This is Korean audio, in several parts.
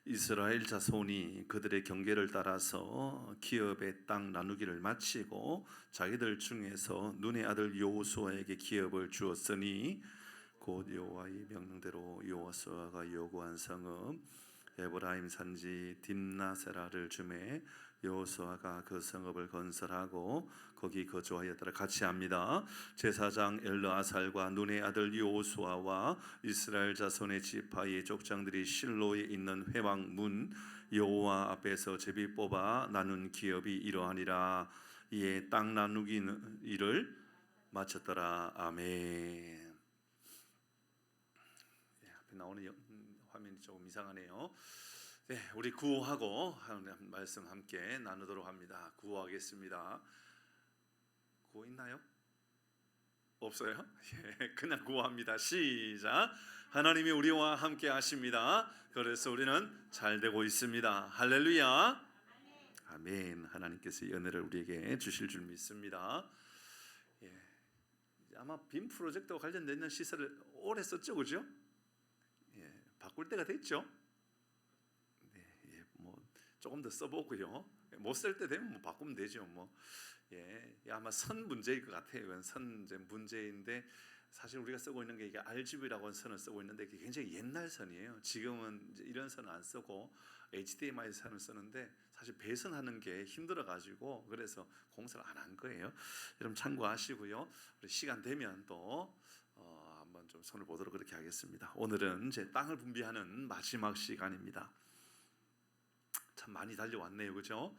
이스라엘 자손이 그들의 경계를 따라서 기업의 땅 나누기를 마치고 자기들 중에서 눈의 아들 여호수아에게 기업을 주었으니 곧 여호와의 명령대로 여호수아가 요구한 성읍 에브라임 산지 딥나세라를 주매 여호수아가 그 성읍을 건설하고 거기 거주하였더라. 같이 합니다. 제사장 엘르아살과 눈의 아들 여호수아와 이스라엘 자손의 지파의 족장들이 실로에 있는 회막문 여호와 앞에서 제비 뽑아 나눈 기업이 이러하니라. 이에 땅 나누기 일을 마쳤더라. 아멘. 앞에 나오는 화면이 조금 이상하네요. 네, 우리 구호하고 하는 말씀 함께 나누도록 합니다. 구호하겠습니다. 구호 있나요? 없어요? 예, 그냥 구호합니다. 시작. 하나님이 우리와 함께 하십니다. 그래서 우리는 잘 되고 있습니다. 할렐루야. 아멘. 하나님께서 은혜를 우리에게 주실 줄 믿습니다. 예, 아마 빔 프로젝트와 관련된 시설을 오래 썼죠, 그죠? 예, 바꿀 때가 됐죠. 네, 예, 뭐 조금 더 써보고요. 못 쓸 때 되면 뭐 바꾸면 되죠. 뭐 예, 아마 선 문제일 것 같아요. 이건 선 문제인데 사실 우리가 쓰고 있는 게 이게 RGB라고 하는 선을 쓰고 있는데 그게 굉장히 옛날 선이에요. 지금은 이제 이런 선을 안 쓰고 HDMI 선을 쓰는데 사실 배선하는 게 힘들어가지고 그래서 공사를 안 한 거예요. 여러분 참고하시고요. 우리 시간 되면 또 한번 좀 손을 보도록 그렇게 하겠습니다. 오늘은 이제 땅을 분비하는 마지막 시간입니다. 참 많이 달려왔네요, 그렇죠?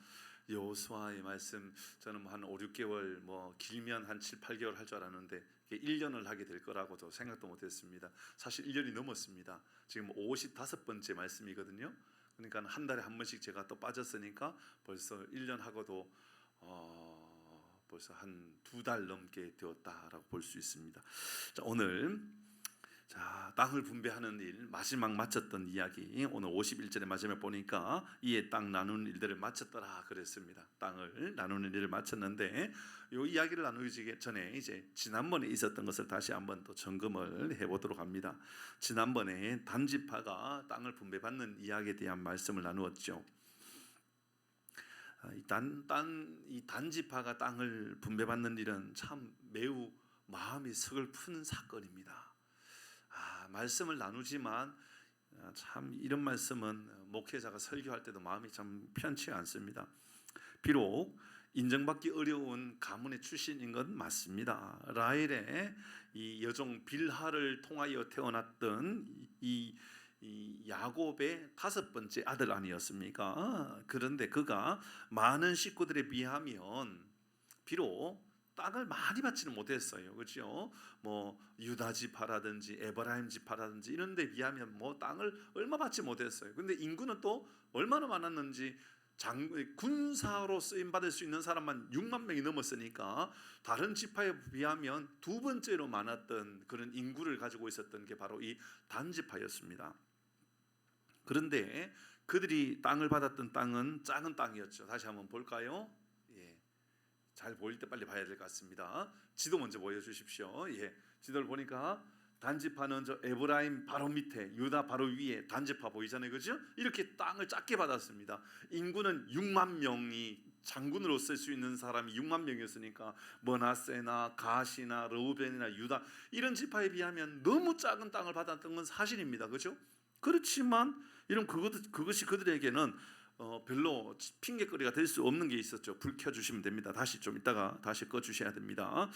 여호수아의 말씀 저는 한 5, 6개월 뭐 길면 한 7, 8개월 할 줄 알았는데 1년을 하게 될 거라고도 생각도 못했습니다. 사실 1년이 넘었습니다. 지금 55번째 말씀이거든요. 그러니까 한 달에 한 번씩 제가 또 빠졌으니까 벌써 1년 하고도 벌써 한 2달 넘게 되었다라고 볼 수 있습니다. 자, 오늘 땅을 분배하는 일 마지막 마쳤던 이야기 오늘 51절에 마지막에 보니까 이에 땅 나누는 일들을 마쳤더라 그랬습니다. 땅을 나누는 일을 마쳤는데 이 이야기를 나누기 전에 이제 지난번에 있었던 것을 다시 한번 또 점검을 해보도록 합니다. 지난번에 단지파가 땅을 분배받는 이야기에 대한 말씀을 나누었죠. 이 단지파가 땅을 분배받는 일은 참 매우 마음이 서글픈 사건입니다. 말씀을 나누지만 참 이런 말씀은 목회자가 설교할 때도 마음이 참 편치 않습니다. 비록 인정받기 어려운 가문의 출신인 건 맞습니다. 라헬의 이 여종 빌하를 통하여 태어났던 이 야곱의 5번째 아들 아니었습니까? 그런데 그가 많은 식구들에 비하면 비록 땅을 많이 받지는 못했어요. 그렇죠? 뭐 유다 지파라든지 에브라임 지파라든지 이런 데 비하면 뭐 땅을 얼마 받지 못했어요. 근데 인구는 또 얼마나 많았는지 군사로 쓰임 받을 수 있는 사람만 6만 명이 넘었으니까 다른 지파에 비하면 2번째로 많았던 그런 인구를 가지고 있었던 게 바로 이 단지파였습니다. 그런데 그들이 땅을 받았던 땅은 작은 땅이었죠. 다시 한번 볼까요? 예. 잘 보일 때 빨리 봐야 될 것 같습니다. 지도 먼저 보여주십시오. 예, 지도를 보니까 단지파는 저 에브라임 바로 밑에, 유다 바로 위에 단지파 보이잖아요, 그죠? 이렇게 땅을 작게 받았습니다. 인구는 6만 명이 장군으로 쓸 수 있는 사람이 6만 명이었으니까 머나세나 가시나 르우벤이나 유다 이런 지파에 비하면 너무 작은 땅을 받았던 건 사실입니다, 그죠? 그렇지만 이런 그것이 그들에게는 별로 핑계거리가 될 수 없는 게 있었죠. 불 켜주시면 됩니다. 다시 좀 이따가 다시 꺼주셔야 됩니다.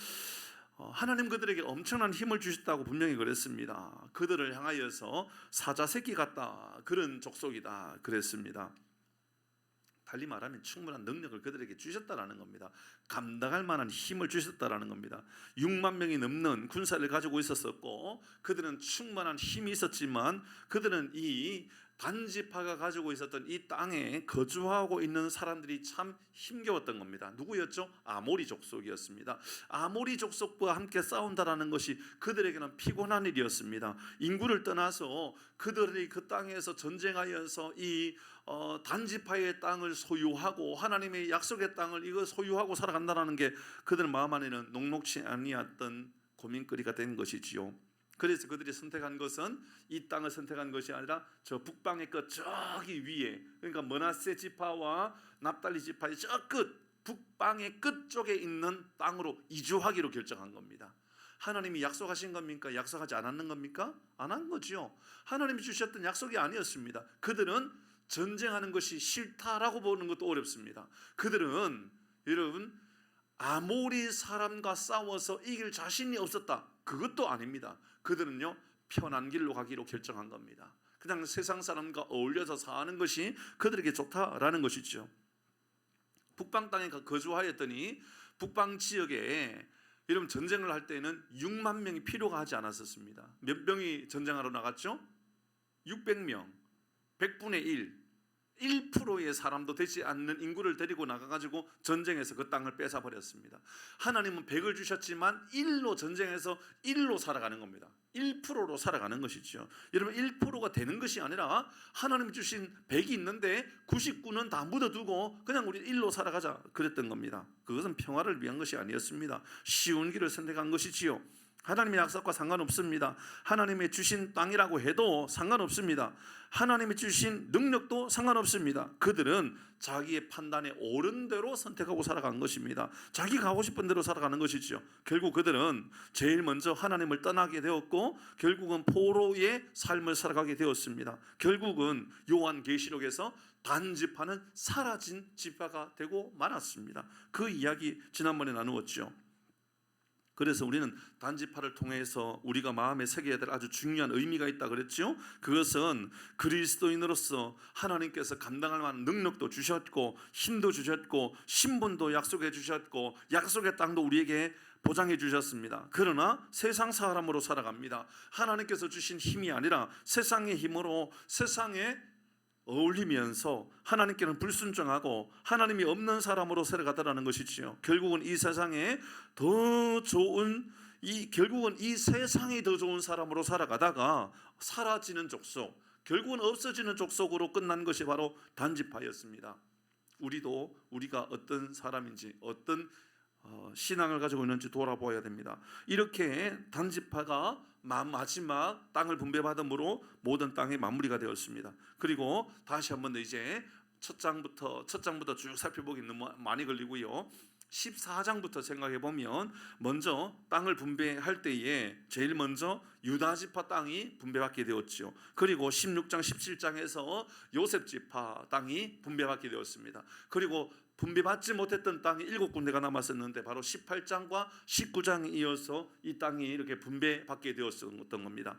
하나님 그들에게 엄청난 힘을 주셨다고 분명히 그랬습니다. 그들을 향하여서 사자 새끼 같다 그런 족속이다 그랬습니다. 달리 말하면 충분한 능력을 그들에게 주셨다라는 겁니다. 감당할 만한 힘을 주셨다라는 겁니다. 6만 명이 넘는 군사를 가지고 있었고 그들은 충분한 힘이 있었지만 그들은 이 단지파가 가지고 있었던 이 땅에 거주하고 있는 사람들이 참 힘겨웠던 겁니다. 누구였죠? 아모리 족속이었습니다. 아모리 족속과 함께 싸운다라는 것이 그들에게는 피곤한 일이었습니다. 인구를 떠나서 그들이 그 땅에서 전쟁하여서 이 단지파의 땅을 소유하고 하나님의 약속의 땅을 이거 소유하고 살아간다는 게 그들 마음 안에는 녹록치 아니었던 고민거리가 된 것이지요. 그래서 그들이 선택한 것은 이 땅을 선택한 것이 아니라 저 북방의 끝 저기 위에, 그러니까 므낫세 지파와 납달리 지파의 저 끝 북방의 끝 쪽에 있는 땅으로 이주하기로 결정한 겁니다. 하나님이 약속하신 겁니까? 약속하지 않았는 겁니까? 안 한 거죠. 하나님이 주셨던 약속이 아니었습니다. 그들은 전쟁하는 것이 싫다라고 보는 것도 어렵습니다. 그들은 여러분 아모리 사람과 싸워서 이길 자신이 없었다, 그것도 아닙니다. 그들은요 편한 길로 가기로 결정한 겁니다. 그냥 세상 사람과 어울려서 사는 것이 그들에게 좋다라는 것이죠. 북방 땅에 거주하였더니 북방 지역에 여러분 전쟁을 할 때는 6만 명이 필요가 하지 않았었습니다. 몇 명이 전쟁하러 나갔죠? 600명, 100분의 1%의 사람도 되지 않는 인구를 데리고 나가가지고 전쟁에서 그 땅을 뺏어버렸습니다. 하나님은 100을 주셨지만 1로 전쟁에서 1로 살아가는 겁니다. 1%로 살아가는 것이죠. 여러분 1%가 되는 것이 아니라 하나님 주신 100이 있는데 99는 다 묻어두고 그냥 우리 1로 살아가자 그랬던 겁니다. 그것은 평화를 위한 것이 아니었습니다. 쉬운 길을 선택한 것이지요. 하나님의 약속과 상관없습니다. 하나님의 주신 땅이라고 해도 상관없습니다. 하나님이 주신 능력도 상관없습니다. 그들은 자기의 판단에 옳은 대로 선택하고 살아간 것입니다. 자기가 하고 싶은 대로 살아가는 것이죠. 결국 그들은 제일 먼저 하나님을 떠나게 되었고 결국은 포로의 삶을 살아가게 되었습니다. 결국은 요한계시록에서 단지파는 사라진 지파가 되고 말았습니다. 그 이야기 지난번에 나누었죠. 그래서 우리는 단지파를 통해서 우리가 마음에 새겨야 될 아주 중요한 의미가 있다 그랬죠. 그것은 그리스도인으로서 하나님께서 감당할 만한 능력도 주셨고 힘도 주셨고 신분도 약속해 주셨고 약속의 땅도 우리에게 보장해 주셨습니다. 그러나 세상 사람으로 살아갑니다. 하나님께서 주신 힘이 아니라 세상의 힘으로 세상에 어울리면서 하나님께는 불순종하고 하나님이 없는 사람으로 살아가더라는 것이지요. 결국은 이 세상에 더 좋은 결국은 이 세상이 더 좋은 사람으로 살아가다가 사라지는 족속, 결국은 없어지는 족속으로 끝난 것이 바로 단지파였습니다. 우리도 우리가 어떤 사람인지 어떤 신앙을 가지고 있는지 돌아보아야 됩니다. 이렇게 단지파가 마지막 땅을 분배받음으로 모든 땅이 마무리가 되었습니다. 그리고 다시 한번 이제 첫 장부터 쭉 살펴보기 너무 많이 걸리고요. 14장부터 생각해 보면 먼저 땅을 분배할 때에 제일 먼저 유다 지파 땅이 분배받게 되었죠. 그리고 16장 17장에서 요셉 지파 땅이 분배받게 되었습니다. 그리고 분배받지 못했던 땅이 7군데가 남았었는데 바로 18장과 19장에 이어서 이 땅이 이렇게 분배받게 되었던 겁니다.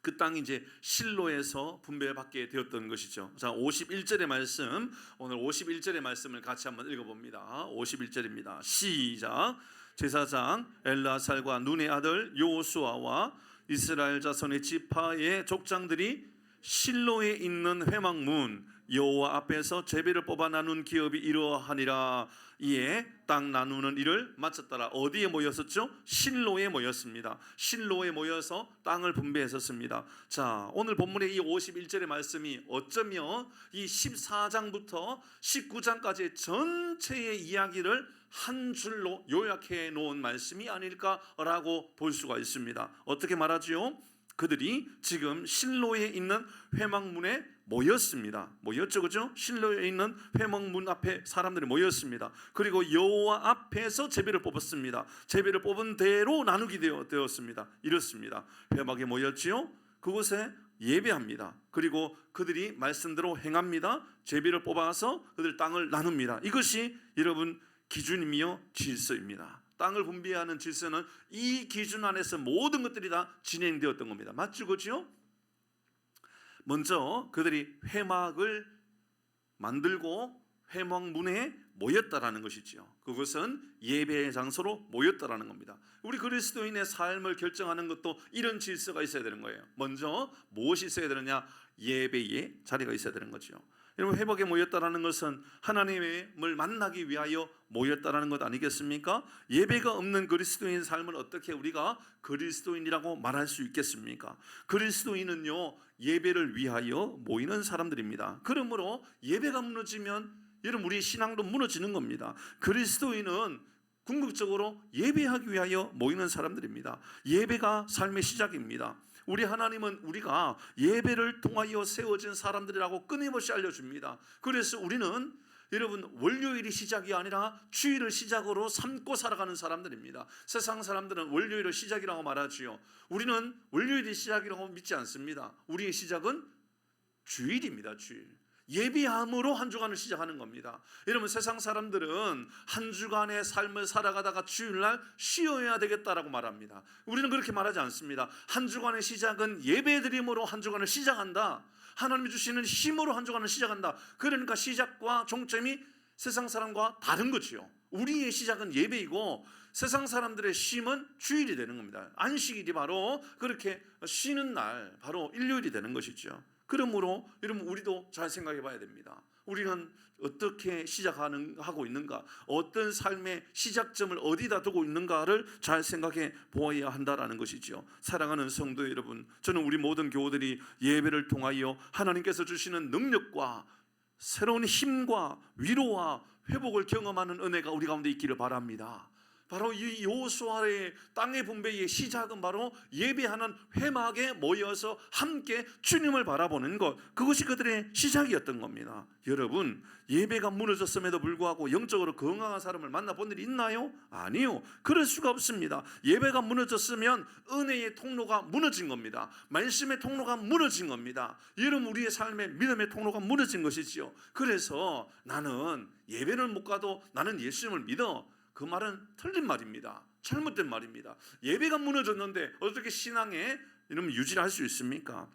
그 땅이 이제 실로에서 분배받게 되었던 것이죠. 자, 51절의 말씀, 오늘 51절의 말씀을 같이 한번 읽어봅니다. 51절입니다. 시작. 제사장 엘라살과 눈의 아들 요수아와 이스라엘 자손의 지파의 족장들이 실로에 있는 회막문 여호와 앞에서 제비를 뽑아 나눈 기업이 이러하니라. 이에 땅 나누는 일을 마쳤더라. 어디에 모였었죠? 실로에 모였습니다. 실로에 모여서 땅을 분배했었습니다. 자, 오늘 본문의 이 51절의 말씀이 어쩌면 이 14장부터 19장까지의 전체의 이야기를 한 줄로 요약해 놓은 말씀이 아닐까라고 볼 수가 있습니다. 어떻게 말하지요? 그들이 지금 실로에 있는 회막문에 모였습니다. 모였죠, 그죠? 실로에 있는 회막문 앞에 사람들이 모였습니다. 그리고 여호와 앞에서 제비를 뽑았습니다. 제비를 뽑은 대로 나누게 되었습니다. 이렇습니다. 회막에 모였지요. 그곳에 예배합니다. 그리고 그들이 말씀대로 행합니다. 제비를 뽑아서 그들 땅을 나눕니다. 이것이 여러분 기준이며 질서입니다. 땅을 분배하는 질서는 이 기준 안에서 모든 것들이 다 진행되었던 겁니다. 맞죠, 그렇죠? 먼저 그들이 회막을 만들고 회막문에 모였다라는 것이죠. 그것은 예배의 장소로 모였다라는 겁니다. 우리 그리스도인의 삶을 결정하는 것도 이런 질서가 있어야 되는 거예요. 먼저 무엇이 있어야 되느냐? 예배의 자리가 있어야 되는 거죠. 여러분, 회복에 모였다라는 것은 하나님을 만나기 위하여 모였다라는 것 아니겠습니까? 예배가 없는 그리스도인 삶을 어떻게 우리가 그리스도인이라고 말할 수 있겠습니까? 그리스도인은요, 예배를 위하여 모이는 사람들입니다. 그러므로 예배가 무너지면 여러분 우리 신앙도 무너지는 겁니다. 그리스도인은 궁극적으로 예배하기 위하여 모이는 사람들입니다. 예배가 삶의 시작입니다. 우리 하나님은 우리가 예배를 통하여 세워진 사람들이라고 끊임없이 알려줍니다. 그래서 우리는 여러분 월요일이 시작이 아니라 주일을 시작으로 삼고 살아가는 사람들입니다. 세상 사람들은 월요일을 시작이라고 말하지요. 우리는 월요일이 시작이라고 믿지 않습니다. 우리의 시작은 주일입니다. 주일. 예비함으로 한 주간을 시작하는 겁니다. 여러분 세상 사람들은 한 주간의 삶을 살아가다가 주일날 쉬어야 되겠다라고 말합니다. 우리는 그렇게 말하지 않습니다. 한 주간의 시작은 예배드림으로 한 주간을 시작한다. 하나님이 주시는 힘으로 한 주간을 시작한다. 그러니까 시작과 종점이 세상 사람과 다른 거지요. 우리의 시작은 예배이고 세상 사람들의 쉼은 주일이 되는 겁니다. 안식일이 바로 그렇게 쉬는 날, 바로 일요일이 되는 것이죠. 그러므로 여러분 우리도 잘 생각해 봐야 됩니다. 우리는 어떻게 하고 있는가, 어떤 삶의 시작점을 어디다 두고 있는가를 잘 생각해 보아야 한다라는 것이죠. 사랑하는 성도 여러분, 저는 우리 모든 교우들이 예배를 통하여 하나님께서 주시는 능력과 새로운 힘과 위로와 회복을 경험하는 은혜가 우리 가운데 있기를 바랍니다. 바로 이 여호수아의 땅의 분배의 시작은 바로 예배하는 회막에 모여서 함께 주님을 바라보는 것, 그것이 그들의 시작이었던 겁니다. 여러분, 예배가 무너졌음에도 불구하고 영적으로 건강한 사람을 만나본 일이 있나요? 아니요. 그럴 수가 없습니다. 예배가 무너졌으면 은혜의 통로가 무너진 겁니다. 말씀의 통로가 무너진 겁니다. 여러분, 우리의 삶의 믿음의 통로가 무너진 것이지요. 그래서 나는 예배를 못 가도 나는 예수님을 믿어, 그 말은 틀린 말입니다. 잘못된 말입니다. 예배가 무너졌는데 어떻게 신앙에 이러면 유지를 할 수 있습니까?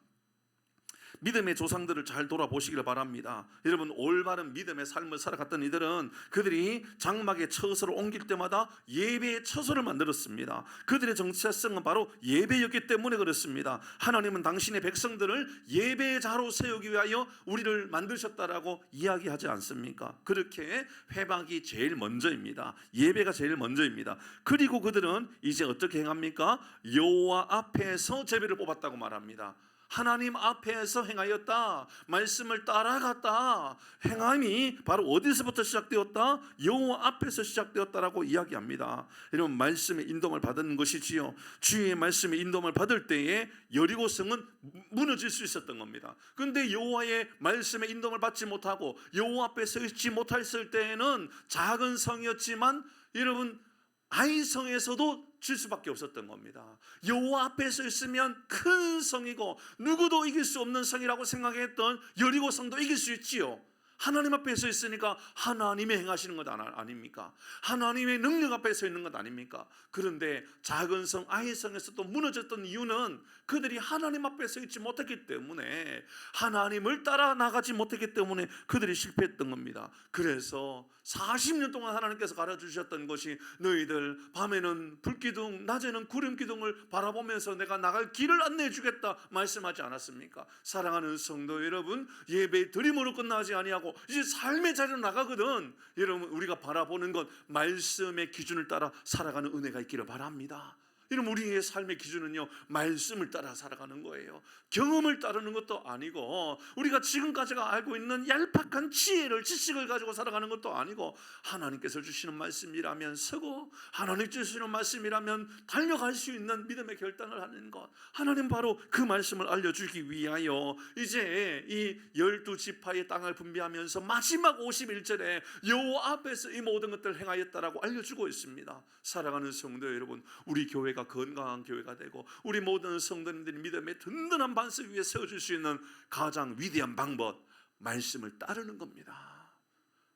믿음의 조상들을 잘 돌아보시기를 바랍니다. 여러분 올바른 믿음의 삶을 살아갔던 이들은 그들이 장막의 처소를 옮길 때마다 예배의 처소를 만들었습니다. 그들의 정체성은 바로 예배였기 때문에 그렇습니다. 하나님은 당신의 백성들을 예배의 자로 세우기 위하여 우리를 만드셨다라고 이야기하지 않습니까? 그렇게 회막이 제일 먼저입니다. 예배가 제일 먼저입니다. 그리고 그들은 이제 어떻게 행합니까? 여호와 앞에서 제비를 뽑았다고 말합니다. 하나님 앞에서 행하였다. 말씀을 따라갔다. 행함이 바로 어디서부터 시작되었다? 여호와 앞에서 시작되었다라고 이야기합니다. 여러분 말씀의 인도를 받은 것이지요. 주의 말씀의 인도를 받을 때에 여리고성은 무너질 수 있었던 겁니다. 그런데 여호와의 말씀의 인도를 받지 못하고 여호와 앞에 서 있지 못했을 때에는 작은 성이었지만 여러분 아이성에서도 질 수밖에 없었던 겁니다. 여호와 앞에 서 있으면 큰 성이고 누구도 이길 수 없는 성이라고 생각했던 여리고성도 이길 수 있지요. 하나님 앞에 서 있으니까 하나님이 행하시는 것 아닙니까? 하나님의 능력 앞에 서 있는 것 아닙니까? 그런데 작은 성 아이성에서 또 무너졌던 이유는 그들이 하나님 앞에 서 있지 못했기 때문에, 하나님을 따라 나가지 못했기 때문에 그들이 실패했던 겁니다. 그래서 40년 동안 하나님께서 가르쳐주셨던 것이 너희들 밤에는 불기둥 낮에는 구름기둥을 바라보면서 내가 나갈 길을 안내해 주겠다 말씀하지 않았습니까? 사랑하는 성도 여러분, 예배 드림으로 끝나지 아니하고 이제 삶의 자리로 나가거든. 여러분 우리가 바라보는 것 말씀의 기준을 따라 살아가는 은혜가 있기를 바랍니다. 이런 우리의 삶의 기준은요 말씀을 따라 살아가는 거예요. 경험을 따르는 것도 아니고 우리가 지금까지가 알고 있는 얄팍한 지식을 가지고 살아가는 것도 아니고 하나님께서 주시는 말씀이라면 서고 하나님 주시는 말씀이라면 달려갈 수 있는 믿음의 결단을 하는 것, 하나님 바로 그 말씀을 알려주기 위하여 이제 이 12지파의 땅을 분배하면서 마지막 51절에 여호와 앞에서 이 모든 것들을 행하였다라고 알려주고 있습니다. 사랑하는 성도 여러분, 우리 교회가 건강한 교회가 되고 우리 모든 성도님들이 믿음의 든든한 반석 위에 세워줄 수 있는 가장 위대한 방법, 말씀을 따르는 겁니다.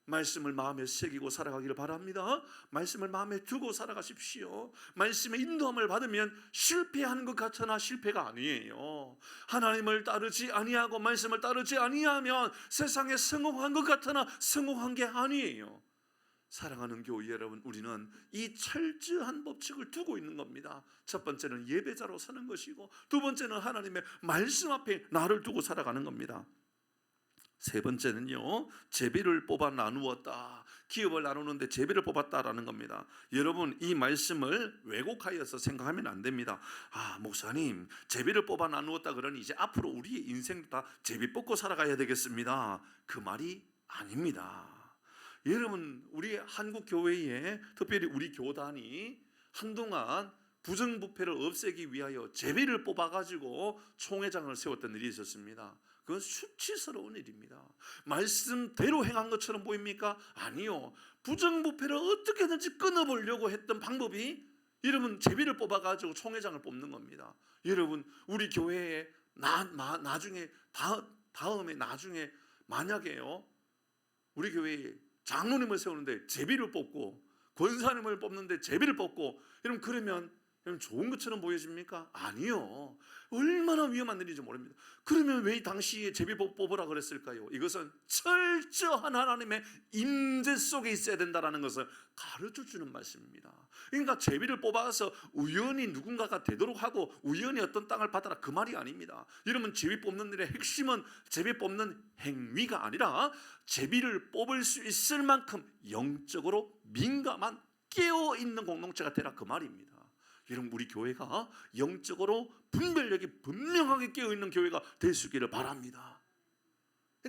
말씀을 마음에 새기고 살아가기를 바랍니다. 말씀을 마음에 두고 살아가십시오. 말씀의 인도함을 받으면 실패하는 것 같으나 실패가 아니에요. 하나님을 따르지 아니하고 말씀을 따르지 아니하면 세상에 성공한 것 같으나 성공한 게 아니에요. 사랑하는 교회 여러분, 우리는 이 철저한 법칙을 두고 있는 겁니다. 첫 번째는 예배자로 사는 것이고, 두 번째는 하나님의 말씀 앞에 나를 두고 살아가는 겁니다. 세 번째는요, 제비를 뽑아 나누었다. 기업을 나누는데 제비를 뽑았다라는 겁니다. 여러분 이 말씀을 왜곡하여서 생각하면 안 됩니다. 아 목사님 제비를 뽑아 나누었다 그러니 이제 앞으로 우리의 인생도 다 제비 뽑고 살아가야 되겠습니다. 그 말이 아닙니다. 여러분, 우리 한국 교회에 특별히 우리 교단이 한동안 부정부패를 없애기 위하여 제비를 뽑아가지고 총회장을 세웠던 일이 있었습니다. 그건 수치스러운 일입니다. 말씀대로 행한 것처럼 보입니까? 아니요. 부정부패를 어떻게든지 끊어보려고 했던 방법이 여러분 제비를 뽑아가지고 총회장을 뽑는 겁니다. 여러분, 우리 교회에 나중에 만약에요, 우리 교회에 장로님을 세우는데 제비를 뽑고 권사님을 뽑는데 제비를 뽑고, 여러분 그러면 좋은 것처럼 보여집니까? 아니요. 얼마나 위험한 일인지 모릅니다. 그러면 왜 당시에 제비 뽑으라 그랬을까요? 이것은 철저한 하나님의 임재 속에 있어야 된다는 것을 가르쳐주는 말씀입니다. 그러니까 제비를 뽑아서 우연히 누군가가 되도록 하고 우연히 어떤 땅을 받아라, 그 말이 아닙니다. 여러분, 제비 뽑는 일의 핵심은 제비 뽑는 행위가 아니라 제비를 뽑을 수 있을 만큼 영적으로 민감한 깨어있는 공동체가 되라, 그 말입니다. 여러분, 우리 교회가 영적으로 분별력이 분명하게 깨어있는 교회가 될 수 있기를 바랍니다.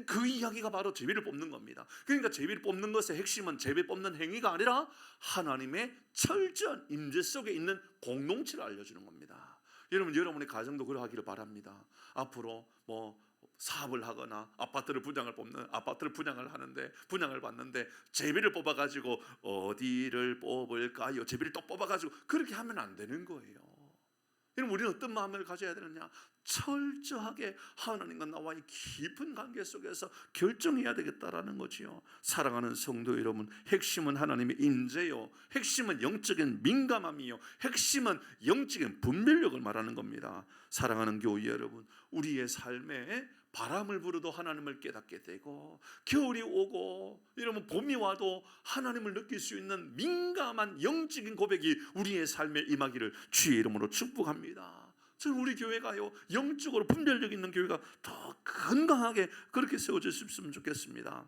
그 이야기가 바로 제비를 뽑는 겁니다. 그러니까 제비를 뽑는 것의 핵심은 제비 뽑는 행위가 아니라 하나님의 철저한 임재 속에 있는 공동체를 알려주는 겁니다. 여러분, 여러분의 가정도 그러하기를 바랍니다. 앞으로 사업을 하거나 아파트를 분양을 하는데 분양을 받는데 제비를 뽑아가지고 어디를 뽑을까요? 제비를 또 뽑아가지고 그렇게 하면 안 되는 거예요. 여러분, 우리는 어떤 마음을 가져야 되느냐? 철저하게 하나님과 나와의 깊은 관계 속에서 결정해야 되겠다라는 거지요. 사랑하는 성도 여러분, 핵심은 하나님의 임재요, 핵심은 영적인 민감함이요, 핵심은 영적인 분별력을 말하는 겁니다. 사랑하는 교회 여러분, 우리의 삶에 바람을 불어도 하나님을 깨닫게 되고, 겨울이 오고 이러면 봄이 와도 하나님을 느낄 수 있는 민감한 영적인 고백이 우리의 삶에 임하기를 주의 이름으로 축복합니다. 저는 우리 교회가요, 영적으로 분별력 있는 교회가 더 건강하게 그렇게 세워졌으면 좋겠습니다.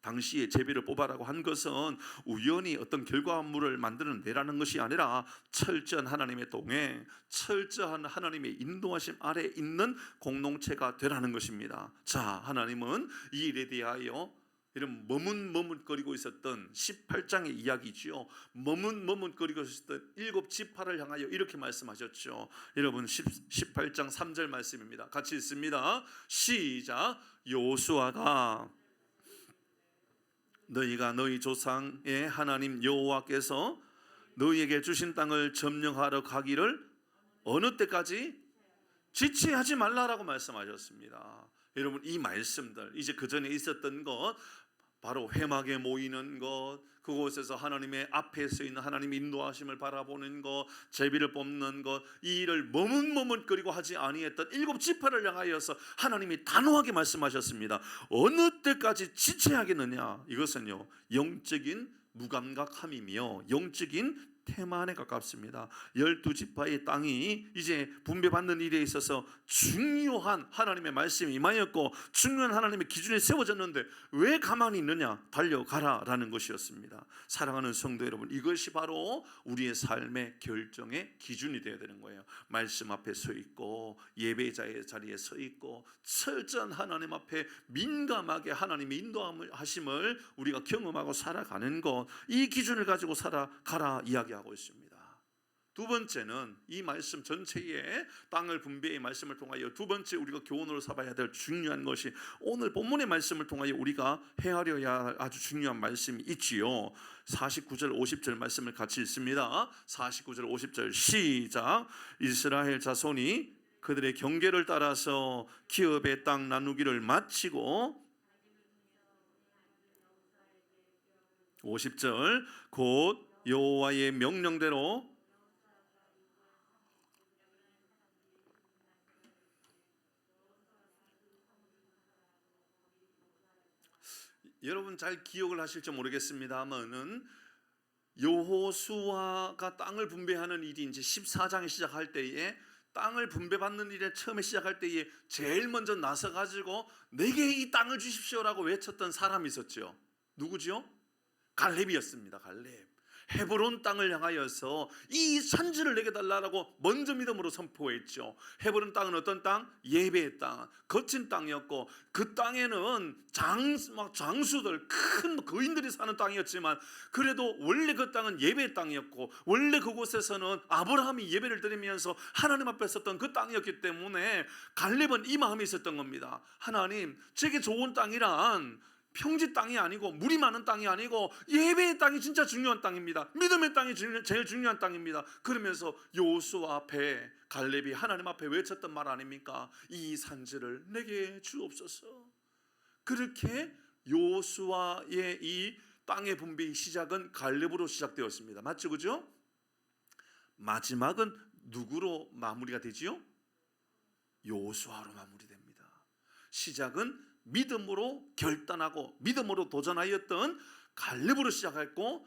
당시에 제비를 뽑아라고 한 것은 우연히 어떤 결과물을 만드는 것이 아니라 철저한 하나님의 동행, 철저한 하나님의 인도하심 아래 있는 공동체가 되라는 것입니다. 자, 하나님은 이 일에 대하여 이런 머뭇거리고 있었던 18장의 이야기지요. 머뭇거리고 있었던 7지파를 향하여 이렇게 말씀하셨죠. 여러분, 18장 3절 말씀입니다. 같이 읽습니다. 시작. 여호수아가 너희가 너희 조상의 하나님 여호와께서 너희에게 주신 땅을 점령하러 가기를 어느 때까지 지체하지 말라라고 말씀하셨습니다. 여러분, 이 말씀들, 이제 그 전에 있었던 것, 바로 회막에 모이는 것, 그곳에서 하나님의 앞에 서 있는 하나님의 인도하심을 바라보는 것, 제비를 뽑는 것, 이 일을 머뭇거리고 하지 아니했던 7지파를 향하여서 하나님이 단호하게 말씀하셨습니다. 어느 때까지 지체하겠느냐? 이것은요, 영적인 무감각함이며 영적인 태만에 가깝습니다. 12지파의 땅이 이제 분배받는 일에 있어서 중요한 하나님의 말씀이 임하였고 중요한 하나님의 기준이 세워졌는데 왜 가만히 있느냐? 달려가라라는 것이었습니다. 사랑하는 성도 여러분, 이것이 바로 우리의 삶의 결정의 기준이 되어야 되는 거예요. 말씀 앞에 서 있고 예배자의 자리에 서 있고 철저한 하나님 앞에 민감하게 하나님의 인도하심을 우리가 경험하고 살아가는 것, 이 기준을 가지고 살아가라 이야기하고 있습니다. 두 번째는 이 말씀 전체의 땅을 분배의 말씀을 통하여 두 번째 우리가 교훈으로 삼아야 될 중요한 것이 오늘 본문의 말씀을 통하여 우리가 헤아려야 할 아주 중요한 말씀이 있지요. 49절 50절 말씀을 같이 읽습니다. 49절 50절 시작. 이스라엘 자손이 그들의 경계를 따라서 기업의 땅 나누기를 마치고 50절 곧 여호와의 명령대로 여러분 잘 기억을 하실지 모르겠습니다만은 여호수아가 땅을 분배하는 일이 이제 14장에 시작할 때에 땅을 분배받는 일에 처음에 시작할 때에 제일 먼저 나서 가지고 내게 이 땅을 주십시오라고 외쳤던 사람이 있었죠. 누구죠? 갈렙이었습니다. 갈렙. 헤브론 땅을 향하여서 이 산지를 내게 달라고 먼저 믿음으로 선포했죠. 헤브론 땅은 어떤 땅? 예배의 땅, 거친 땅이었고, 그 땅에는 장수들, 큰 거인들이 사는 땅이었지만, 그래도 원래 그 땅은 예배의 땅이었고, 원래 그곳에서는 아브라함이 예배를 드리면서 하나님 앞에 섰던 그 땅이었기 때문에 갈렙은 이 마음이 있었던 겁니다. 하나님, 제게 좋은 땅이란 평지 땅이 아니고 물이 많은 땅이 아니고 예배의 땅이 진짜 중요한 땅입니다. 믿음의 땅이 제일 중요한 땅입니다. 그러면서 여호수아 앞에 갈렙이 하나님 앞에 외쳤던 말 아닙니까? 이 산지를 내게 주옵소서. 그렇게 여호수아의 이 땅의 분배의 시작은 갈렙으로 시작되었습니다. 맞죠, 그죠? 마지막은 누구로 마무리가 되지요? 여호수아로 마무리됩니다. 시작은 믿음으로 결단하고 믿음으로 도전하였던 갈렙으로 시작했고,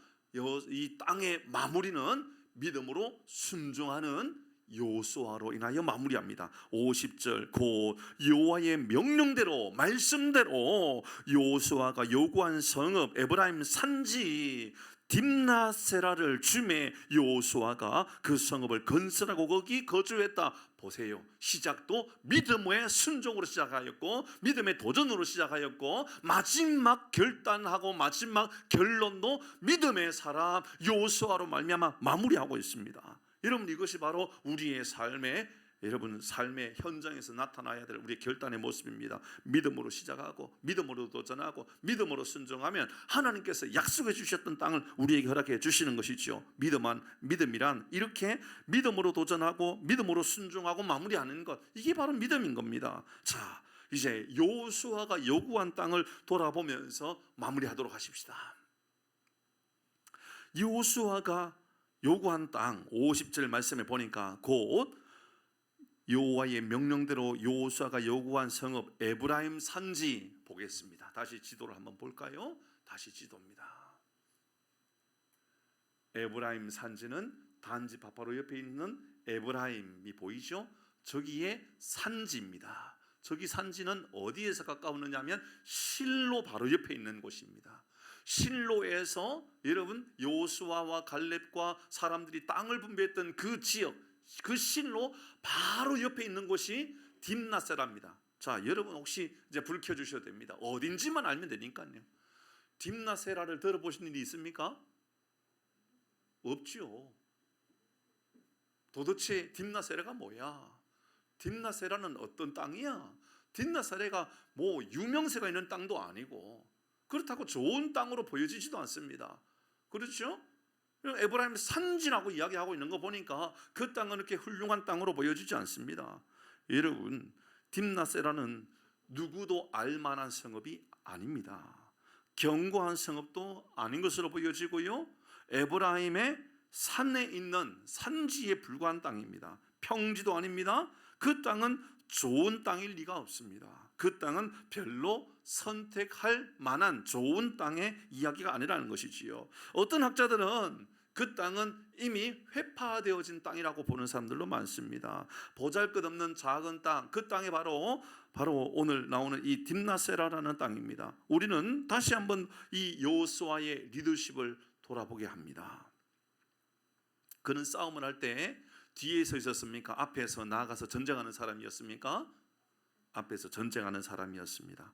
이 땅의 마무리는 믿음으로 순종하는 여호수아로 인하여 마무리합니다. 50절 곧 여호와의 명령대로 말씀대로 여호수아가 요구한 성읍 에브라임 산지 딥나세라를 주매 여호수아가 그 성읍을 건설하고 거기 거주했다. 보세요. 시작도 믿음의 순종으로 시작하였고 믿음의 도전으로 시작하였고 마지막 결단하고 마지막 결론도 믿음의 사람 여호수아로 말미암아 마무리하고 있습니다. 여러분, 이것이 바로 우리의 삶의 현장에서 나타나야 될 우리의 결단의 모습입니다. 믿음으로 시작하고 믿음으로 도전하고 믿음으로 순종하면 하나님께서 약속해 주셨던 땅을 우리에게 허락해 주시는 것이죠. 믿음이란 이렇게 믿음으로 도전하고 믿음으로 순종하고 마무리하는 것, 이게 바로 믿음인 겁니다. 자, 이제 여호수아가 요구한 땅을 돌아보면서 마무리하도록 하십시다. 여호수아가 요구한 땅 50절 말씀에 보니까 곧 여호와의 명령대로 여호수아가 요구한 성읍 에브라임 산지 보겠습니다. 다시 지도를 한번 볼까요? 다시 지도입니다. 에브라임 산지는 단지파 바로 옆에 있는 에브라임이 보이죠? 저기에 산지입니다. 저기 산지는 어디에서 가까우느냐 하면 실로 바로 옆에 있는 곳입니다. 실로에서 여러분 여호수아와 갈렙과 사람들이 땅을 분배했던 그 지역, 그 실로 바로 옆에 있는 곳이 딥나세라입니다. 자, 여러분 혹시 이제 불 켜주셔도 됩니다. 어딘지만 알면 되니까요. 딥나세라를 들어보신 일이 있습니까? 없죠. 도대체 딥나세라가 뭐야? 딥나세라는 어떤 땅이야? 딥나세라가 뭐 유명세가 있는 땅도 아니고 그렇다고 좋은 땅으로 보여지지도 않습니다. 그렇죠? 에브라임 산지라고 이야기하고 있는 거 보니까 그 땅은 그렇게 훌륭한 땅으로 보여지지 않습니다. 여러분, 딥나세라는 누구도 알만한 성읍이 아닙니다. 견고한 성읍도 아닌 것으로 보여지고요, 에브라임의 산에 있는 산지에 불과한 땅입니다. 평지도 아닙니다. 그 땅은 좋은 땅일 리가 없습니다. 그 땅은 별로 선택할 만한 좋은 땅의 이야기가 아니라는 것이지요. 어떤 학자들은 그 땅은 이미 회파되어진 땅이라고 보는 사람들도 많습니다. 보잘것없는 작은 땅, 그 땅이 바로 오늘 나오는 이 딥나세라라는 땅입니다. 우리는 다시 한번 이 여호수아의 리더십을 돌아보게 합니다. 그는 싸움을 할 때 뒤에 서 있었습니까? 앞에서 나아가서 전쟁하는 사람이었습니까? 앞에서 전쟁하는 사람이었습니다.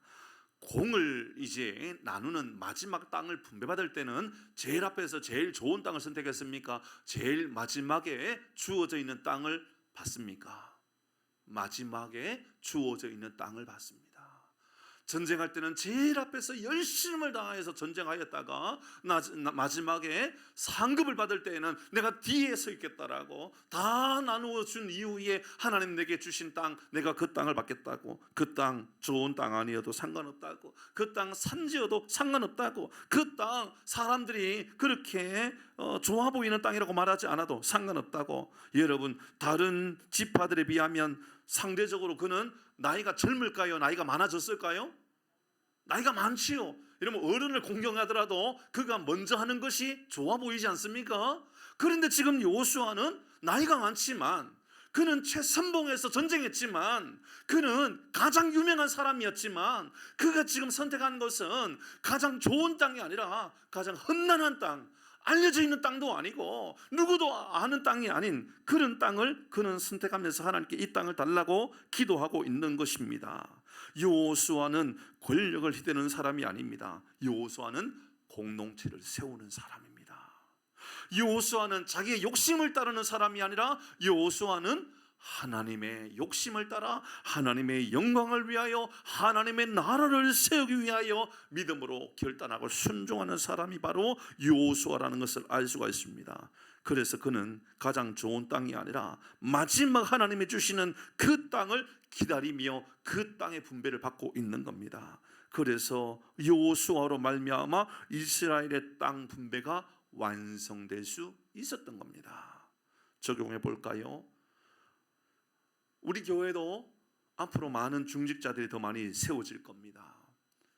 공을 이제 나누는 마지막 땅을 분배받을 때는 제일 앞에서 제일 좋은 땅을 선택했습니까? 제일 마지막에 주어져 있는 땅을 받습니까? 마지막에 주어져 있는 땅을 받습니다. 전쟁할 때는 제일 앞에서 열심을 다해서 전쟁하였다가 마지막에 상급을 받을 때에는 내가 뒤에 서 있겠다라고 다 나누어 준 이후에 하나님 내게 주신 땅, 내가 그 땅을 받겠다고, 그 땅 좋은 땅 아니어도 상관없다고, 그 땅 산지여도 상관없다고, 그 땅 사람들이 그렇게 좋아 보이는 땅이라고 말하지 않아도 상관없다고. 여러분, 다른 지파들에 비하면 상대적으로 그는 나이가 젊을까요? 나이가 많아졌을까요? 나이가 많지요. 이러면 어른을 공경하더라도 그가 먼저 하는 것이 좋아 보이지 않습니까? 그런데 지금 여호수아는 나이가 많지만, 그는 최선봉에서 전쟁했지만, 그는 가장 유명한 사람이었지만, 그가 지금 선택한 것은 가장 좋은 땅이 아니라 가장 험난한 땅, 알려져 있는 땅도 아니고 누구도 아는 땅이 아닌 그런 땅을 그는 선택하면서 하나님께 이 땅을 달라고 기도하고 있는 것입니다. 여호수아는 권력을 휘두르는 사람이 아닙니다. 여호수아는 공동체를 세우는 사람입니다. 여호수아는 자기의 욕심을 따르는 사람이 아니라 여호수아는 하나님의 욕심을 따라 하나님의 영광을 위하여 하나님의 나라를 세우기 위하여 믿음으로 결단하고 순종하는 사람이 바로 여호수아라는 것을 알 수가 있습니다. 그래서 그는 가장 좋은 땅이 아니라 마지막 하나님이 주시는 그 땅을 기다리며 그 땅의 분배를 받고 있는 겁니다. 그래서 여호수아로 말미암아 이스라엘의 땅 분배가 완성될 수 있었던 겁니다. 적용해 볼까요? 우리 교회도 앞으로 많은 중직자들이 더 많이 세워질 겁니다.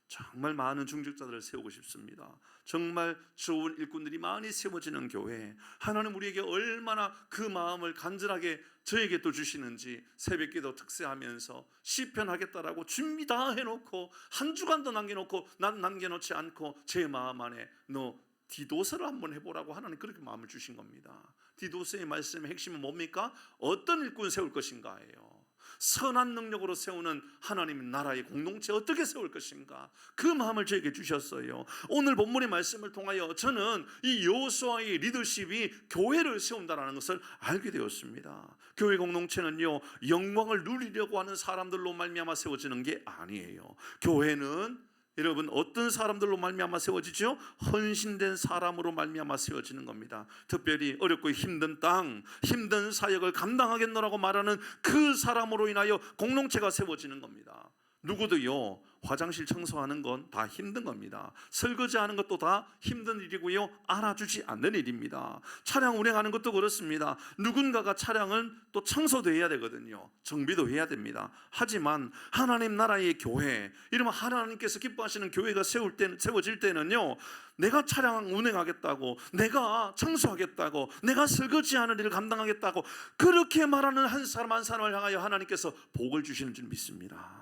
정말 많은 중직자들을 세우고 싶습니다. 정말 좋은 일꾼들이 많이 세워지는 교회, 하나님 우리에게 얼마나 그 마음을 간절하게 저에게 또 주시는지 새벽기도 특세하면서 시편 하겠다라고 준비 다 해놓고 한 주간도 남겨놓고 난 남겨놓지 않고 제 마음 안에 너 디도서를 한번 해보라고 하나님 그렇게 마음을 주신 겁니다. 디도서의 말씀의 핵심은 뭡니까? 어떤 일꾼 세울 것인가예요. 선한 능력으로 세우는 하나님의 나라의 공동체 어떻게 세울 것인가, 그 마음을 저에게 주셨어요. 오늘 본문의 말씀을 통하여 저는 이 여호수아의 리더십이 교회를 세운다는 것을 알게 되었습니다. 교회 공동체는요, 영광을 누리려고 하는 사람들로 말미암아 세워지는 게 아니에요. 교회는 여러분 어떤 사람들로 말미암아 세워지죠? 헌신된 사람으로 말미암아 세워지는 겁니다. 특별히 어렵고 힘든 땅, 힘든 사역을 감당하겠노라고 말하는 그 사람으로 인하여 공동체가 세워지는 겁니다. 누구도요, 화장실 청소하는 건 다 힘든 겁니다. 설거지하는 것도 다 힘든 일이고요, 알아주지 않는 일입니다. 차량 운행하는 것도 그렇습니다. 누군가가 차량은 또 청소도 해야 되거든요. 정비도 해야 됩니다. 하지만 하나님 나라의 교회, 이러면 하나님께서 기뻐하시는 교회가 세워질 때는요, 내가 차량 운행하겠다고, 내가 청소하겠다고, 내가 설거지하는 일을 감당하겠다고 그렇게 말하는 한 사람 한 사람을 향하여 하나님께서 복을 주시는 줄 믿습니다.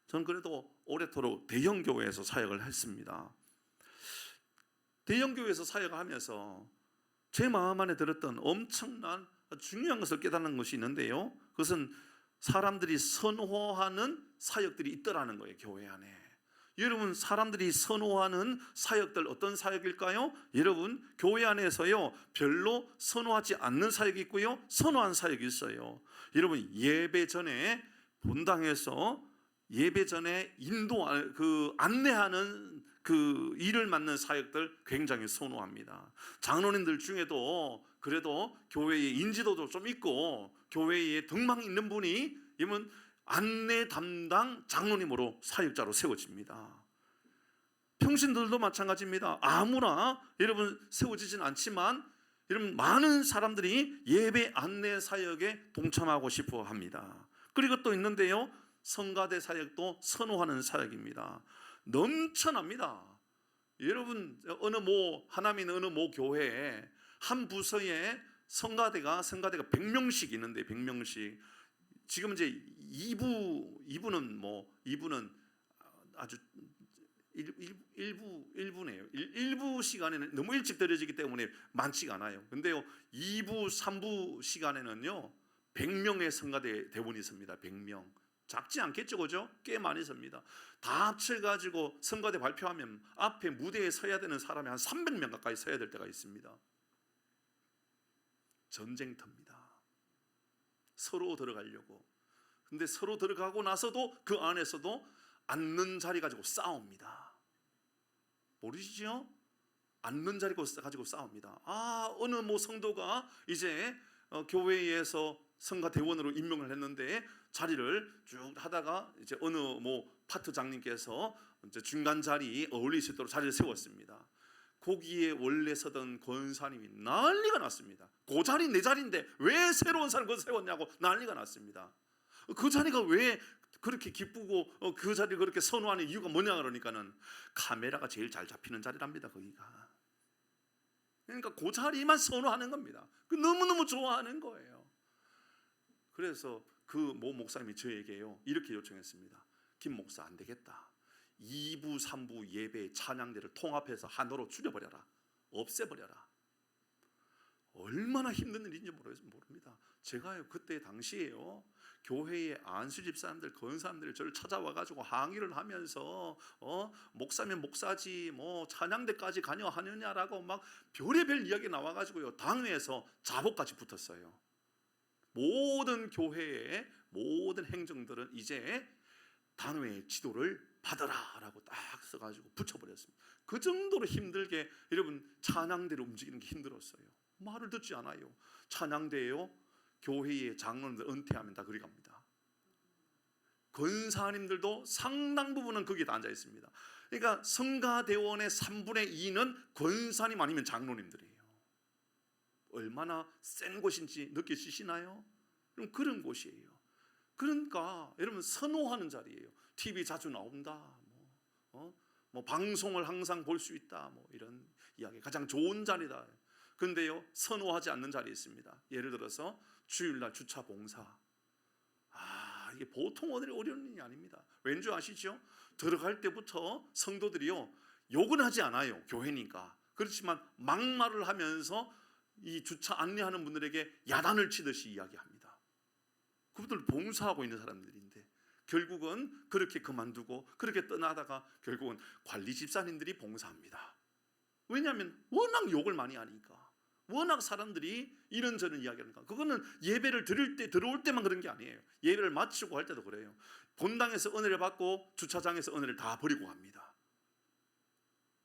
저는 그래도 오래도록 대형교회에서 사역을 했습니다. 대형교회에서 사역을 하면서 제 마음 안에 들었던 엄청난 중요한 것을 깨닫는 것이 있는데요, 그것은 사람들이 선호하는 사역들이 있더라는 거예요. 교회 안에. 여러분, 사람들이 선호하는 사역들 어떤 사역일까요? 여러분, 교회 안에서요 별로 선호하지 않는 사역이 있고요, 선호한 사역이 있어요. 여러분, 예배 전에 본당에서 예배 전에 안내하는 그 일을 맡는 사역들 굉장히 선호합니다. 장로님들 중에도 그래도 교회의 인지도도 좀 있고 교회에 등망 있는 분이 이분 안내 담당 장로님으로 사역자로 세워집니다. 평신들도 마찬가지입니다. 아무나 여러분 세워지진 않지만 여러분 많은 사람들이 예배 안내 사역에 동참하고 싶어 합니다. 그리고 또 있는데요, 성가대 사역도 선호하는 사역입니다. 넘쳐납니다. 여러분, 하나님 어느 모 교회에 한 부서에 성가대가 100명씩 있는데 100명씩. 지금 이제 2부는 아주 일부네요. 일부 시간에는 너무 일찍 들어지기 때문에 많지가 않아요. 근데요, 2부, 3부 시간에는요 100명의 성가대 대원이 있습니다. 100명. 작지 않겠죠, 그죠? 꽤 많이 섭니다. 다 합쳐가지고 성가대 발표하면 앞에 무대에 서야 되는 사람이 한 300명 가까이 서야 될 때가 있습니다. 전쟁터입니다. 서로 들어가려고. 근데 서로 들어가고 나서도 그 안에서도 앉는 자리 가지고 싸웁니다. 모르시죠? 앉는 자리 가지고 싸웁니다. 어느 성도가 이제 교회에서 성가 대원으로 임명을 했는데 자리를 쭉 하다가 이제 어느 파트장님께서 이제 중간 자리 어울릴 수 있도록 자리를 세웠습니다. 거기에 원래 서던 권사님이 난리가 났습니다. 그 자리 내 자리인데 왜 새로운 사람 거기서 세웠냐고 난리가 났습니다. 그 자리가 왜 그렇게 기쁘고 그 자리를 그렇게 선호하는 이유가 뭐냐 그러니까는 카메라가 제일 잘 잡히는 자리랍니다. 거기가. 그러니까 그 자리만 선호하는 겁니다. 너무너무 좋아하는 거예요. 그래서 그 모 목사님이 저에게요 이렇게 요청했습니다. 김 목사, 안 되겠다. 2부 3부 예배 찬양대를 통합해서 하나로 줄여버려라, 없애버려라. 얼마나 힘든 일인지 모릅니다. 제가요 그때 당시에요 교회의 안수 집사님들, 권사님들 저를 찾아와 가지고 항의를 하면서 목사면 목사지 뭐 찬양대까지 가냐 하느냐라고 막 별의별 이야기 나와 가지고요 당회에서 자복까지 붙었어요. 모든 교회의 모든 행정들은 이제 단회의 지도를 받아라라고 딱 써가지고 붙여버렸습니다. 그 정도로 힘들게 여러분 찬양대를 움직이는 게 힘들었어요. 말을 듣지 않아요. 찬양대요 교회의 장로님들 은퇴하면 다 그리 갑니다. 권사님들도 상당 부분은 거기에 다 앉아 있습니다. 그러니까 성가대원의 3분의 2는 권사님 아니면 장로님들이에요. 얼마나 센 곳인지 느껴지시나요? 그런 곳이에요. 그러니까 여러분 선호하는 자리예요. TV 자주 나온다, 뭐 방송을 항상 볼 수 있다, 뭐 이런 이야기 가장 좋은 자리다. 근데요 선호하지 않는 자리 있습니다. 예를 들어서 주일날 주차 봉사. 이게 보통 어려운 일이 아닙니다. 왠지 아시죠? 들어갈 때부터 성도들이요 욕은 하지 않아요. 교회니까. 그렇지만 막말을 하면서 이 주차 안내하는 분들에게 야단을 치듯이 이야기합니다. 그분들 봉사하고 있는 사람들인데 결국은 그렇게 그만두고 그렇게 떠나다가 결국은 관리 집사님들이 봉사합니다. 왜냐하면 워낙 욕을 많이 하니까, 워낙 사람들이 이런저런 이야기하니까. 그거는 예배를 들어올 때만 그런 게 아니에요. 예배를 마치고 할 때도 그래요. 본당에서 은혜를 받고 주차장에서 은혜를 다 버리고 갑니다.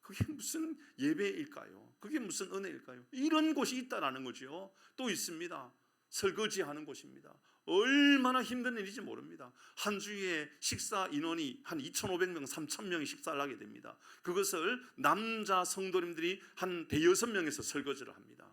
그게 무슨 예배일까요? 그게 무슨 은혜일까요? 이런 곳이 있다라는 거죠. 또 있습니다. 설거지하는 곳입니다. 얼마나 힘든 일인지 모릅니다. 한 주에 식사 인원이 한 2,500명, 3,000명이 식사를 하게 됩니다. 그것을 남자 성도님들이 한 대여섯 명에서 설거지를 합니다.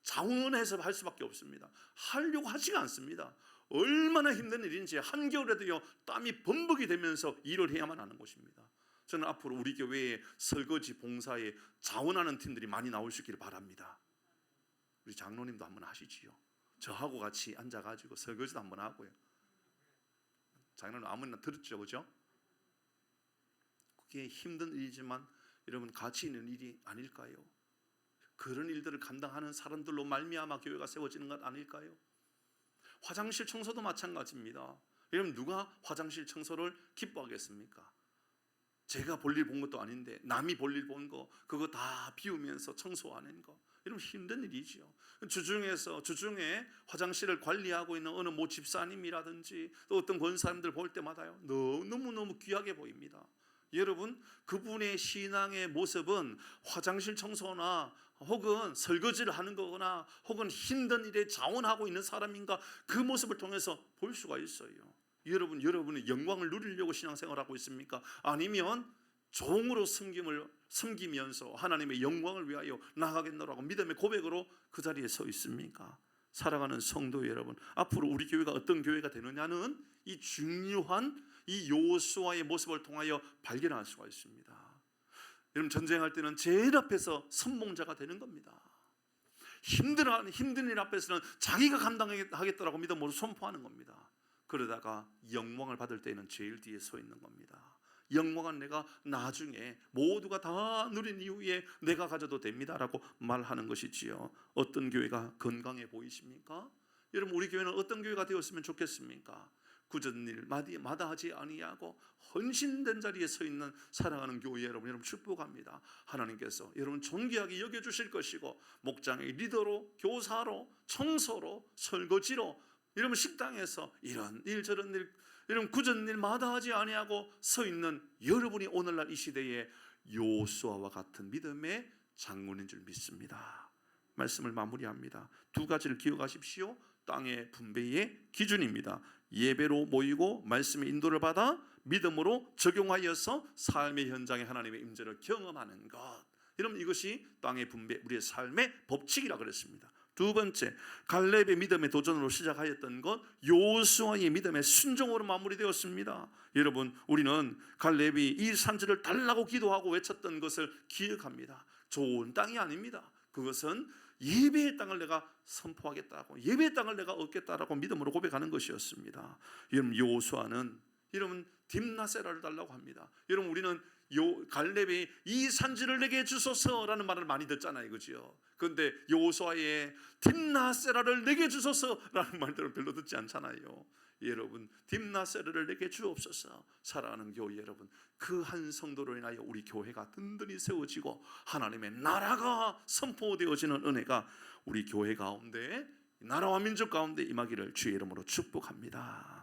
자원해서 할 수밖에 없습니다. 하려고 하지가 않습니다. 얼마나 힘든 일인지 한겨울에도요 땀이 범벅이 되면서 일을 해야만 하는 곳입니다. 저는 앞으로 우리 교회에 설거지 봉사에 자원하는 팀들이 많이 나올 수 있기를 바랍니다. 우리 장로님도 한번 하시지요. 저하고 같이 앉아가지고 설거지도 한번 하고요. 장로님 아무나 들었죠, 그죠? 그게 힘든 일이지만 여러분 가치 있는 일이 아닐까요? 그런 일들을 감당하는 사람들로 말미암아 교회가 세워지는 것 아닐까요? 화장실 청소도 마찬가지입니다. 여러분 누가 화장실 청소를 기뻐하겠습니까? 제가 볼일 본 것도 아닌데 남이 볼일 본 거 그거 다 비우면서 청소하는 거, 여러분 힘든 일이죠. 주중에 화장실을 관리하고 있는 어느 모 집사님이라든지 또 어떤 권사님들 볼 때마다요 너무너무 귀하게 보입니다. 여러분 그분의 신앙의 모습은 화장실 청소나 혹은 설거지를 하는 거거나 혹은 힘든 일에 자원하고 있는 사람인가 그 모습을 통해서 볼 수가 있어요. 여러분의 영광을 누리려고 신앙생활하고 있습니까? 아니면 종으로 섬기면서 하나님의 영광을 위하여 나아가겠노라고 믿음의 고백으로 그 자리에 서 있습니까? 사랑하는 성도 여러분, 앞으로 우리 교회가 어떤 교회가 되느냐는 이 중요한 이 여호수아의 모습을 통하여 발견할 수가 있습니다. 여러분 전쟁할 때는 제일 앞에서 선봉자가 되는 겁니다. 힘든 일 앞에서는 자기가 감당하겠다라고 믿음으로 선포하는 겁니다. 그러다가 영광을 받을 때는 제일 뒤에 서 있는 겁니다. 영광은 내가 나중에 모두가 다 누린 이후에 내가 가져도 됩니다라고 말하는 것이지요. 어떤 교회가 건강해 보이십니까? 여러분 우리 교회는 어떤 교회가 되었으면 좋겠습니까? 굳은 일 마다하지 아니하고 헌신된 자리에 서 있는 사랑하는 교회 여러분 축복합니다. 하나님께서 여러분 존귀하게 여겨주실 것이고 목장의 리더로, 교사로, 청소로, 설거지로, 여러분 식당에서 이런 일 저런 일, 여러분 굳은 일 마다하지 아니하고 서 있는 여러분이 오늘날 이 시대에 여호수아와 같은 믿음의 장군인 줄 믿습니다. 말씀을 마무리합니다. 두 가지를 기억하십시오. 땅의 분배의 기준입니다. 예배로 모이고 말씀의 인도를 받아 믿음으로 적용하여서 삶의 현장에 하나님의 임재를 경험하는 것, 여러분 이것이 땅의 분배, 우리의 삶의 법칙이라 그랬습니다. 두 번째, 갈렙의 믿음의 도전으로 시작하였던 것 여호수아의 믿음의 순종으로 마무리되었습니다. 여러분 우리는 갈렙이 이 산지를 달라고 기도하고 외쳤던 것을 기억합니다. 좋은 땅이 아닙니다. 그것은 예배의 땅을 내가 선포하겠다고, 예배의 땅을 내가 얻겠다라고 믿음으로 고백하는 것이었습니다. 여러분 여호수아는 여러분 딥나세라를 달라고 합니다. 여러분 우리는 갈렙이 이 산지를 내게 주소서라는 말을 많이 듣잖아요, 그죠? 그런데 여호수아의 딥나세라를 내게 주소서라는 말들은 별로 듣지 않잖아요. 여러분 딥나세라를 내게 주옵소서. 사랑하는 교회 여러분, 그 한 성도로 인하여 우리 교회가 든든히 세워지고 하나님의 나라가 선포되어지는 은혜가 우리 교회 가운데, 나라와 민족 가운데 임하기를 주의 이름으로 축복합니다.